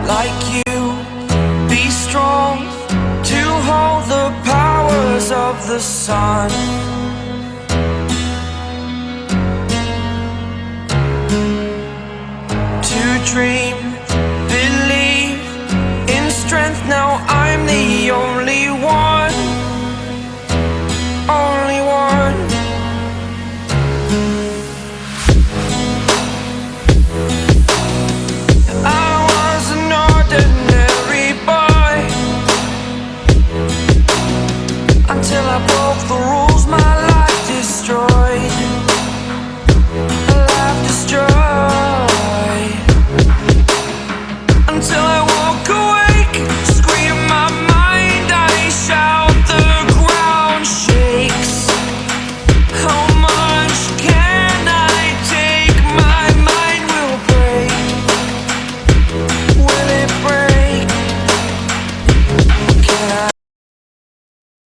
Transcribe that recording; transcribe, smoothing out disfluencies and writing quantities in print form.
like you. Be strong to hold the powers of the sun. To dream